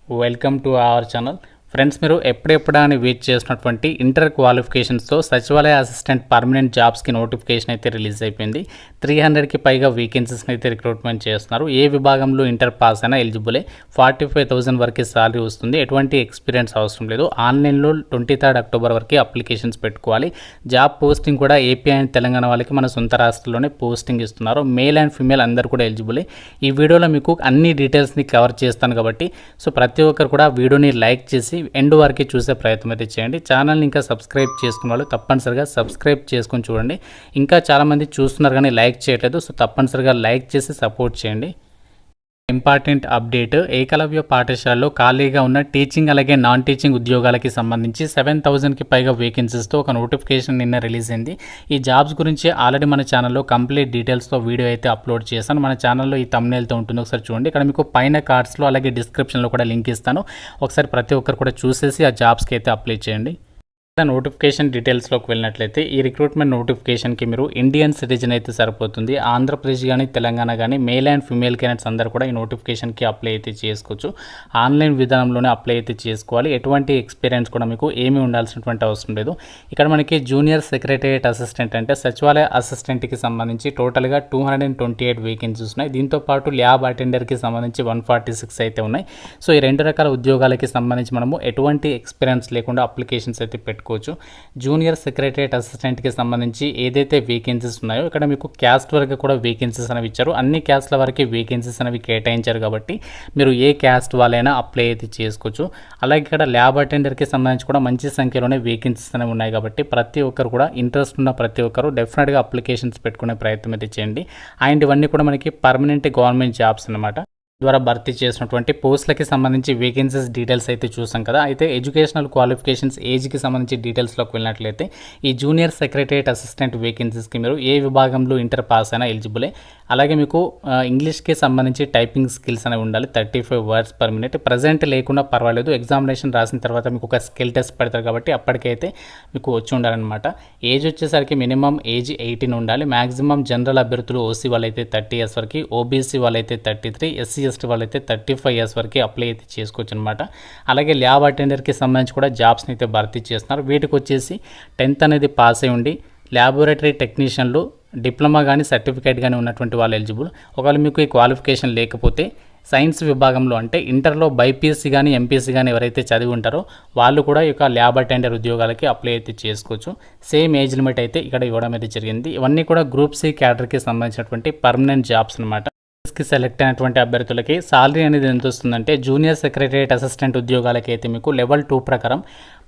Welcome to our channel. Friends, మీరు ఎప్పుడెప్పుడా అని వెయిట్ చేసినటువంటి ఇంటర్ క్వాలిఫికేషన్స్తో సచివాలయ అసిస్టెంట్ పర్మనెంట్ జాబ్స్కి నోటిఫికేషన్ అయితే రిలీజ్ అయిపోయింది. 300కి పైగా వేకెన్సీస్ని అయితే రిక్రూట్మెంట్ చేస్తున్నారు. ఏ విభాగంలో ఇంటర్ పాస్ అయినా ఎలిజిబులే. 45,000 వరకు సాలరీ వస్తుంది. ఎటువంటి ఎక్స్పీరియన్స్ అవసరం లేదు. ఆన్లైన్లో 23 అక్టోబర్ వరకు అప్లికేషన్స్ పెట్టుకోవాలి. జాబ్ పోస్టింగ్ కూడా ఏపీ అండ్ తెలంగాణ వాళ్ళకి మన సొంత రాష్ట్రంలోనే పోస్టింగ్ ఇస్తున్నారు. మేల్ అండ్ ఫీమేల్ అందరూ కూడా ఎలిజిబులే. ఈ వీడియోలో మీకు అన్ని డీటెయిల్స్ని కవర్ చేస్తాను కాబట్టి ప్రతి ఒక్కరు కూడా వీడియోని లైక్ చేసి ఎండ్ వరకు చూసే ప్రయత్నం అయితే చేయండి. ఛానల్ని ఇంకా సబ్స్క్రైబ్ చేసుకున్న వాళ్ళు తప్పనిసరిగా సబ్స్క్రైబ్ చేసుకొని చూడండి. ఇంకా చాలామంది చూస్తున్నారు కానీ లైక్ చేయట్లేదు. తప్పనిసరిగా లైక్ చేసి సపోర్ట్ చేయండి. ఇంపార్టెంట్ అప్డేట్, ఏకలవ్య పాఠశాలలో ఖాళీగా ఉన్న టీచింగ్ అలాగే నాన్ టీచింగ్ ఉద్యోగాలకి సంబంధించి 7,000కి పైగా వేకెన్సీస్తో ఒక నోటిఫికేషన్ నిన్న రిలీజ్ అయింది. ఈ జాబ్స్ గురించి ఆల్రెడీ మన ఛానల్లో కంప్లీట్ డీటెయిల్స్తో వీడియో అయితే అప్లోడ్ చేశాను. మన ఛానల్లో ఈ థంబ్నెయిల్తో ఉంటుంది, ఒకసారి చూడండి. ఇక్కడ మీకు పైన కార్డ్స్లో అలాగే డిస్క్రిప్షన్లో కూడా లింక్ ఇస్తాను. ఒకసారి ప్రతి ఒక్కరు కూడా చూసేసి ఆ జాబ్స్కి అయితే అప్లై చేయండి. నోటిఫికేషన్ డీటెయిల్స్లోకి వెళ్ళినట్లయితే ఈ రిక్రూట్మెంట్ నోటిఫికేషన్కి మీరు ఇండియన్ సిటిజన్ అయితే సరిపోతుంది. ఆంధ్రప్రదేశ్ కానీ తెలంగాణ కానీ మేల్ అండ్ ఫీమేల్ క్యాండిడేట్స్ అందరూ కూడా ఈ నోటిఫికేషన్కి అప్లై అయితే చేసుకోవచ్చు. ఆన్లైన్ విధానంలోనే అప్లై అయితే చేసుకోవాలి. ఎటువంటి ఎక్స్పీరియన్స్ కూడా మీకు ఏమీ ఉండాల్సినటువంటి అవసరం లేదు. ఇక్కడ మనకి జూనియర్ సెక్రటేరియట్ అసిస్టెంట్ అంటే సచివాలయ అసిస్టెంట్కి సంబంధించి టోటల్గా 228 వేకెన్సీస్ ఉన్నాయి. దీంతోపాటు ల్యాబ్ అటెండర్కి సంబంధించి 146 అయితే ఉన్నాయి. సో ఈ రెండు రకాల ఉద్యోగాలకి సంబంధించి మనము ఎటువంటి ఎక్స్పీరియన్స్ లేకుండా అప్లికేషన్స్ అయితే పెట్టుకోవచ్చు. జూనియర్ సెక్రటేరియట్ అసిస్టెంట్కి సంబంధించి ఏదైతే వేకెన్సీస్ ఉన్నాయో ఇక్కడ మీకు క్యాస్ట్ వరకు కూడా వేకెన్సీస్ అనేవి ఇచ్చారు. అన్ని క్యాస్ట్ల వరకు వేకెన్సీస్ అనేవి కేటాయించారు కాబట్టి మీరు ఏ క్యాస్ట్ వాళ్ళైనా అప్లై అయితే చేసుకోవచ్చు. అలాగే ఇక్కడ ల్యాబ్ అటెండర్కి సంబంధించి కూడా మంచి సంఖ్యలోనే వేకెన్సీస్ అనేవి ఉన్నాయి కాబట్టి ప్రతి ఒక్కరు కూడా ఇంట్రెస్ట్ ఉన్న ప్రతి ఒక్కరు డెఫినెట్గా అప్లికేషన్స్ పెట్టుకునే ప్రయత్నం అయితే చేయండి. అండ్ ఇవన్నీ కూడా మనకి పర్మనెంట్ గవర్నమెంట్ జాబ్స్ అన్నమాట ద్వారా భర్తీ చేసినటువంటి పోస్టులకి సంబంధించి వేకెన్సీస్ డీటెయిల్స్ అయితే చూసాం కదా. అయితే ఎడ్యుకేషనల్ క్వాలిఫికేషన్స్ ఏజ్కి సంబంధించి డీటెయిల్స్లోకి వెళ్ళినట్లయితే ఈ జూనియర్ సెక్రటేరియట్ అసిస్టెంట్ వేకెన్సీస్కి మీరు ఏ విభాగంలో ఇంటర్ పాస్ అయినా ఎలిజిబులే. అలాగే మీకు ఇంగ్లీష్కి సంబంధించి టైపింగ్ స్కిల్స్ అనేవి ఉండాలి. 35 words per minute. ప్రజెంట్ లేకుండా పర్వాలేదు. ఎగ్జామినేషన్ రాసిన తర్వాత మీకు ఒక స్కిల్ టెస్ట్ పెడతారు కాబట్టి అప్పటికైతే మీకు వచ్చి ఉండాలన్నమాట. ఏజ్ వచ్చేసరికి మినిమం ఏజ్ 18 ఉండాలి. మ్యాక్సిమం జనరల్ అభ్యర్థులు ఓసీ వాళ్ళైతే 30 years వరకు, ఓబీసీ వాళ్ళైతే 33, ఎస్సీ ఎస్టీ వాళ్ళైతే 35 years వరకు అప్లై అయితే చేసుకోవచ్చు అనమాట. అలాగే ల్యాబ్ అటెండర్కి సంబంధించి కూడా జాబ్స్ని అయితే భర్తీ చేస్తున్నారు. వీటికి వచ్చేసి 10th అనేది పాస్ అయి ఉండి ల్యాబొరేటరీ టెక్నీషియన్లు డిప్లొమా కానీ సర్టిఫికేట్ కానీ ఉన్నటువంటి వాళ్ళు ఎలిజిబుల్. ఒకవేళ మీకు ఈ క్వాలిఫికేషన్ లేకపోతే సైన్స్ విభాగంలో అంటే ఇంటర్లో బైపీసీ కానీ ఎంపీసీ కానీ ఎవరైతే చదివి ఉంటారో వాళ్ళు కూడా ఈ యొక్క ల్యాబ్ అటెండర్ ఉద్యోగాలకి అప్లై అయితే చేసుకోవచ్చు. సేమ్ ఏజ్ లిమిట్ అయితే ఇక్కడ ఇవ్వడం అయితే జరిగింది. ఇవన్నీ కూడా గ్రూప్ సి క్యాడర్కి సంబంధించినటువంటి పర్మనెంట్ జాబ్స్ అనమాట. కి సెలెక్ట్ అయినటువంటి అభ్యర్థులకి సాలరీ అనేది ఎంత వస్తుందంటే జూనియర్ సెక్రటేరియట్ అసిస్టెంట్ ఉద్యోగాలకి అయితే మీకు లెవెల్ 2 ప్రకారం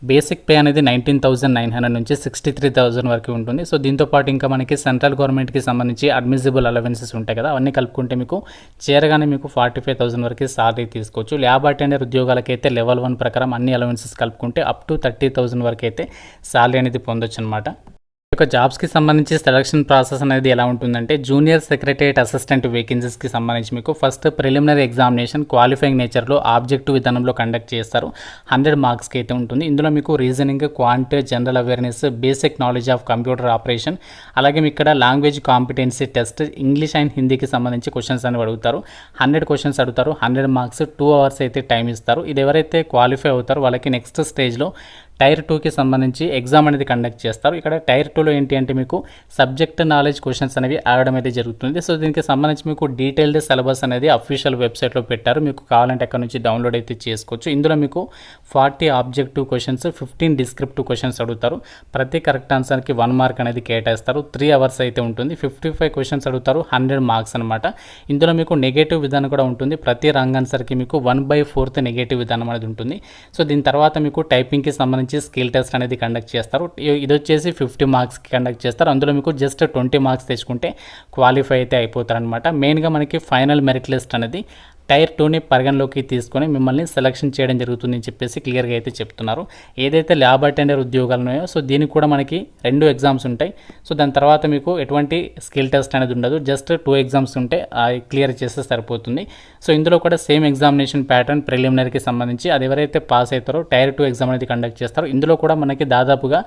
బేసిక్ పే అనేది 19,900 నుంచి 63,000 వరకు ఉంటుంది. సో దీంతోపాటు ఇంకా మనకి సెంట్రల్ గవర్నమెంట్కి సంబంధించి అడ్మిసిబుల్ అలవెన్సెస్ ఉంటాయి కదా, అవన్నీ కలుపుకుంటే మీకు చేరగానే మీకు 45,000 వరకు సాలరీ తీసుకోవచ్చు. ల్యాబ్ అటెండర్ ఉద్యోగాలకి అయితే లెవెల్ 1 ప్రకారం అన్ని అలవెన్సెస్ కలుపుకుంటే అప్ టు 30,000 వరకు అయితే సాలరీ అనేది పొందొచ్చు అనమాట. ఒక జాబ్స్కి సంబంధించి సెలక్షన్ ప్రాసెస్ అనేది ఎలా ఉంటుందంటే జూనియర్ సెక్రటేరియట్ అసిస్టెంట్ వేకెన్సీస్కి సంబంధించి మీకు ఫస్ట్ ప్రిలిమినరీ ఎగ్జామినేషన్ క్వాలిఫైయింగ్ నేచర్లో ఆబ్జెక్టివ్ విధానంలో కండక్ట్ చేస్తారు. 100 మార్క్స్కి అయితే ఉంటుంది. ఇందులో మీకు reasoning, quant, general awareness, basic knowledge of computer operation, అలాగే మీకు ఇక్కడ language competency test, English and హిందీకి సంబంధించి క్వశ్చన్స్ అనేవి అడుగుతారు. 100 క్వశ్చన్స్ అడుగుతారు. 100 మార్క్స్, 2 hours అయితే టైం ఇస్తారు. ఇది ఎవరైతే క్వాలిఫై అవుతారో వాళ్ళకి నెక్స్ట్ స్టేజ్లో టైర్ 2కి సంబంధించి ఎగ్జామ్ అనేది కండక్ట్ చేస్తారు. ఇక్కడ టైర్ 2లో ఏంటి అంటే మీకు సబ్జెక్ట్ నాలెడ్జ్ క్వశ్చన్స్ అనేవి అడగడం అయితే జరుగుతుంది. సో దీనికి సంబంధించి మీకు డీటెయిల్డ్ సిలబస్ అనేది అఫీషియల్ వెబ్సైట్లో పెట్టారు. మీకు కావాలంటే అక్కడ నుంచి డౌన్లోడ్ అయితే చేసుకోవచ్చు. ఇందులో మీకు 40 ఆబ్జెక్టివ్ క్వశ్చన్స్, 15 డిస్క్రిప్టివ్ క్వశ్చన్స్ అడుగుతారు. ప్రతి కరెక్ట్ ఆన్సర్కి 1 మార్క్ అనేది కేటాయిస్తారు. 3 hours అయితే ఉంటుంది. 55 క్వశ్చన్స్ అడుగుతారు. 100 మార్క్స్ అనమాట. ఇందులో మీకు నెగటివ్ విధానం కూడా ఉంటుంది. ప్రతి రాంగ్ ఆన్సర్కి మీకు 1/4 నెగటివ్ విధానం అనేది ఉంటుంది. సో దీని తర్వాత మీకు టైపింగ్కి సంబంధించి స్కిల్ టెస్ట్ అనేది కండక్ట్ చేస్తారు. ఇది వచ్చేసి 50 మార్క్స్కి కండక్ట్ చేస్తారు. అందులో మీకు జస్ట్ 20 మార్క్స్ తెచ్చుకుంటే క్వాలిఫై అయితే అయిపోతారనమాట. మెయిన్గా మనకి ఫైనల్ మెరిట్ లిస్ట్ అనేది టైర్ 2ని పరిగణలోకి తీసుకొని మిమ్మల్ని సెలక్షన్ చేయడం జరుగుతుందని చెప్పేసి క్లియర్గా అయితే చెప్తున్నారు. ఏదైతే ల్యాబ్ అటెండర్ ఉద్యోగాలు ఉన్నాయో సో దీనికి కూడా మనకి 2 ఎగ్జామ్స్ ఉంటాయి. సో దాని తర్వాత మీకు ఎటువంటి స్కిల్ టెస్ట్ అనేది ఉండదు. జస్ట్ 2 ఎగ్జామ్స్ ఉంటే క్లియర్ చేస్తే సరిపోతుంది. సో ఇందులో కూడా సేమ్ ఎగ్జామినేషన్ ప్యాటర్న్ ప్రిలిమినరీకి సంబంధించి అది ఎవరైతే పాస్ అవుతారో టైర్ 2 ఎగ్జామ్ అనేది కండక్ట్ చేస్తారు. ఇందులో కూడా మనకి దాదాపుగా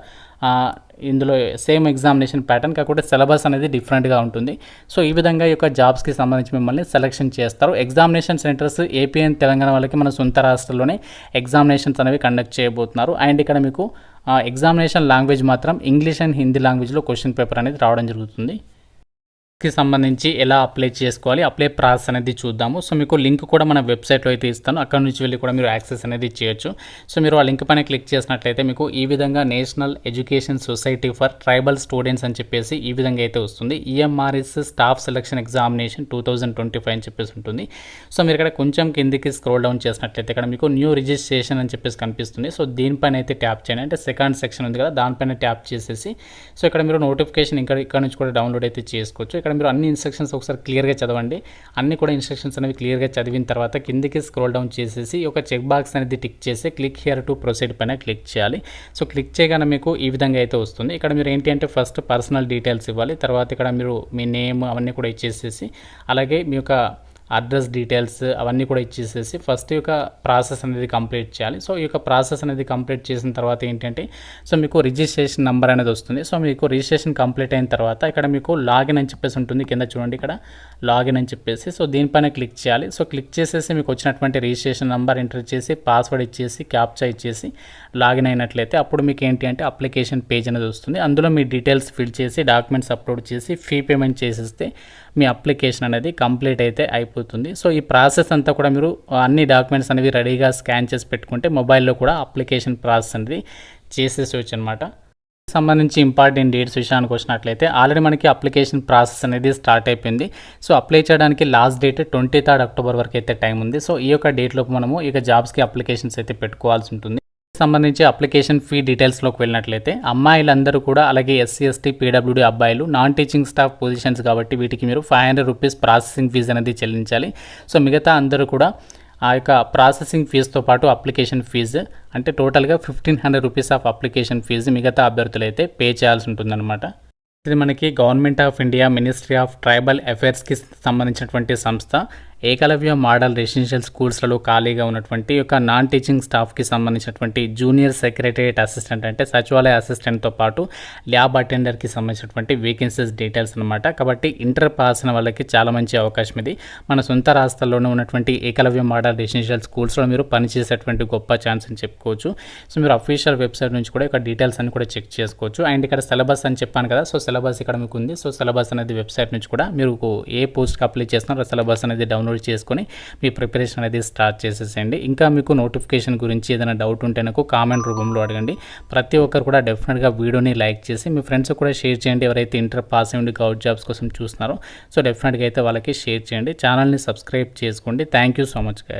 ఇందులో సేమ్ ఎగ్జామినేషన్ ప్యాటర్న్ కాకపోతే సిలబస్ అనేది డిఫరెంట్గా ఉంటుంది. సో ఈ విధంగా ఈ యొక్క జాబ్స్కి సంబంధించి మిమ్మల్ని సెలక్షన్ చేస్తారు. Examination examination centres AP and Telangana వాళ్ళకి మన సొంత రాష్ట్రాల్లోనే ఎగ్జామినేషన్స్ అనేవి కండక్ట్ చేయబోతున్నారు. అండ్ ఇక్కడ మీకు ఎగ్జామినేషన్ లాంగ్వేజ్ మాత్రం ఇంగ్లీష్ అండ్ హిందీ లాంగ్వేజ్లో క్వశ్చన్ పేపర్ అనేది రావడం జరుగుతుంది. కి సంబంధించి ఎలా అప్లై చేసుకోవాలి, అప్లై ప్రాసెస్ అనేది చూద్దాము. సో మీకు లింక్ కూడా మన వెబ్సైట్లో అయితే ఇస్తాను, అక్కడ నుంచి వెళ్ళి కూడా మీరు యాక్సెస్ అనేది చేయొచ్చు. సో మీరు ఆ లింక్ పైన క్లిక్ చేసినట్లయితే మీకు ఈ విధంగా national education society for tribal students అని చెప్పేసి ఈ విధంగా అయితే వస్తుంది. ఈఎంఆర్ఎస్ స్టాఫ్ సెలక్షన్ ఎగ్జామినేషన్ 2025 అని చెప్పేసి ఉంటుంది. సో మీరు ఇక్కడ కొంచెం కిందికి స్క్రోల్ డౌన్ చేసినట్లయితే ఇక్కడ మీకు న్యూ రిజిస్ట్రేషన్ అని చెప్పేసి కనిపిస్తుంది. సో దీనిపైన అయితే ట్యాప్ చేయండి, అంటే సెకండ్ సెక్షన్ ఉంది కదా దానిపైన ట్యాప్ చేసేసి సో ఇక్కడ మీరు నోటిఫికేషన్ ఇక్కడ నుంచి కూడా డౌన్లోడ్ అయితే చేసుకోవచ్చు. ఇక్కడ మీరు అన్ని ఇన్స్ట్రక్షన్స్ ఒకసారి క్లియర్గా చదవండి. అన్ని కూడా ఇన్స్ట్రక్షన్స్ అనేవి క్లియర్గా చదివిన తర్వాత కిందికి స్క్రోల్ డౌన్ చేసేసి ఒక చెక్ బాక్స్ అనేది టిక్ చేసి క్లిక్ హియర్ టు ప్రొసీడ్ పైన క్లిక్ చేయాలి. సో క్లిక్ చేయగానే మీకు ఈ విధంగా అయితే వస్తుంది. ఇక్కడ మీరు ఏంటి అంటే ఫస్ట్ పర్సనల్ డీటెయిల్స్ ఇవ్వాలి, తర్వాత ఇక్కడ మీరు మీ నేమ్ అవన్నీ కూడా ఇచ్చేసేసి అలాగే మీ యొక్క అడ్రస్ డీటెయిల్స్ అవన్నీ కూడా ఇచ్చేసేసి ఫస్ట్ ఈ యొక్క ప్రాసెస్ అనేది కంప్లీట్ చేయాలి. సో ఈ యొక్క ప్రాసెస్ అనేది కంప్లీట్ చేసిన తర్వాత ఏంటంటే సో మీకు రిజిస్ట్రేషన్ నెంబర్ అనేది వస్తుంది. సో మీకు రిజిస్ట్రేషన్ కంప్లీట్ అయిన తర్వాత ఇక్కడ మీకు లాగిన్ అని చెప్పేసి ఉంటుంది, కింద చూడండి ఇక్కడ లాగిన్ అని చెప్పేసి సో దీనిపైన క్లిక్ చేయాలి. సో క్లిక్ చేసేసి మీకు వచ్చినటువంటి రిజిస్ట్రేషన్ నెంబర్ ఎంటర్ చేసి పాస్వర్డ్ ఇచ్చేసి క్యాప్చా ఇచ్చేసి లాగిన్ అయినట్లయితే అప్పుడు మీకు ఏంటి అంటే అప్లికేషన్ పేజ్ అనేది వస్తుంది. అందులో మీ డీటెయిల్స్ ఫిల్ చేసి డాక్యుమెంట్స్ అప్లోడ్ చేసి ఫీ పేమెంట్ చేసేస్తే మీ అప్లికేషన్ అనేది కంప్లీట్ అయితే అయిపోతుంది. సో ఈ ప్రాసెస్ అంతా కూడా మీరు అన్ని డాక్యుమెంట్స్ అనేవి రెడీగా స్కాన్ చేసి పెట్టుకుంటే మొబైల్లో కూడా అప్లికేషన్ ప్రాసెస్ అనేది చేసేసవచ్చు అనమాట. సంబంధించి ఇంపార్టెంట్ డేట్స్ విషయానికి వచ్చినట్లయితే ఆల్రెడీ మనకి అప్లికేషన్ ప్రాసెస్ అనేది స్టార్ట్ అయిపోయింది. సో అప్లై చేయడానికి లాస్ట్ డేట్ 23 అక్టోబర్ వరకు అయితే టైం ఉంది. సో ఈ యొక్క డేట్లోపు మనము ఇక జాబ్స్కి అప్లికేషన్స్ అయితే పెట్టుకోవాల్సి ఉంటుంది. సంబంధించి అప్లికేషన్ ఫీ డీటెయిల్స్లోకి వెళ్ళినట్లయితే అమ్మాయిలందరూ కూడా అలాగే ఎస్సీ ఎస్టీ పీడబ్ల్యూడీ అబ్బాయిలు నాన్ టీచింగ్ స్టాఫ్ పొజిషన్స్ కాబట్టి వీటికి మీరు 500 రూపీస్ ప్రాసెసింగ్ ఫీజు అనేది చెల్లించాలి. సో మిగతా అందరూ కూడా ఆ యొక్క ప్రాసెసింగ్ ఫీజుతో పాటు అప్లికేషన్ ఫీజు అంటే టోటల్గా 1500 రూపీస్ ఆఫ్ అప్లికేషన్ ఫీజు మిగతా అభ్యర్థులు అయితే పే చేయాల్సి ఉంటుందన్నమాట. ఇది మనకి government of India ministry of tribal అఫైర్స్కి సంబంధించినటువంటి సంస్థ. ఏకలవ్య మోడల్ రెసిడెన్షియల్ స్కూల్స్లలో ఖాళీగా ఉన్నటువంటి యొక్క నాన్ టీచింగ్ స్టాఫ్కి సంబంధించినటువంటి జూనియర్ సెక్రటరియట్ అసిస్టెంట్ అంటే సచివాలయ అసిస్టెంట్తో పాటు ల్యాబ్ అటెండర్కి సంబంధించినటువంటి వేకెన్సీస్ డీటెయిల్స్ అనమాట. కాబట్టి ఇంటర్ పాస్ అయిన వాళ్ళకి చాలా మంచి అవకాశం ఇది. మన సొంత రాష్ట్రాల్లోనే ఉన్నటువంటి ఏకలవ్య మోడల్ రెసిడెన్షియల్ స్కూల్స్లో మీరు పనిచేసేటువంటి గొప్ప ఛాన్స్ అని చెప్పుకోవచ్చు. సో మీరు అఫీషియల్ వెబ్సైట్ నుంచి కూడా ఇక్కడ డీటెయిల్స్ అన్ని కూడా చెక్ చేసుకోవచ్చు. అండ్ ఇక్కడ సిలబస్ అని చెప్పాను కదా, సో సిలబస్ ఇక్కడ మీకు ఉంది. సో సిలబస్ అనేది వెబ్సైట్ నుంచి కూడా మీరు ఏ పోస్ట్కి అప్లై చేస్తున్నారో సిలబస్ అనేది డౌన్లోడ్ చేసుకొని మీ ప్రిపరేషన్ అనేది స్టార్ట్ చేసేసేయండి. ఇంకా మీకు నోటిఫికేషన్ గురించి ఏదైనా డౌట్ ఉంటే నాకు కామెంట్ రూపంలో అడగండి. ప్రతి ఒక్కరు కూడా డెఫినెట్గా వీడియోని లైక్ చేసి మీ ఫ్రెండ్స్ కూడా షేర్ చేయండి. ఎవరైతే ఇంటర్ పాస్ అయ్యి గవర్నమెంట్ జాబ్స్ కోసం చూస్తున్నారో సో డెఫినెట్గా అయితే వాళ్ళకి షేర్ చేయండి. ఛానల్ని సబ్స్క్రైబ్ చేసుకోండి. Thank you so much guy.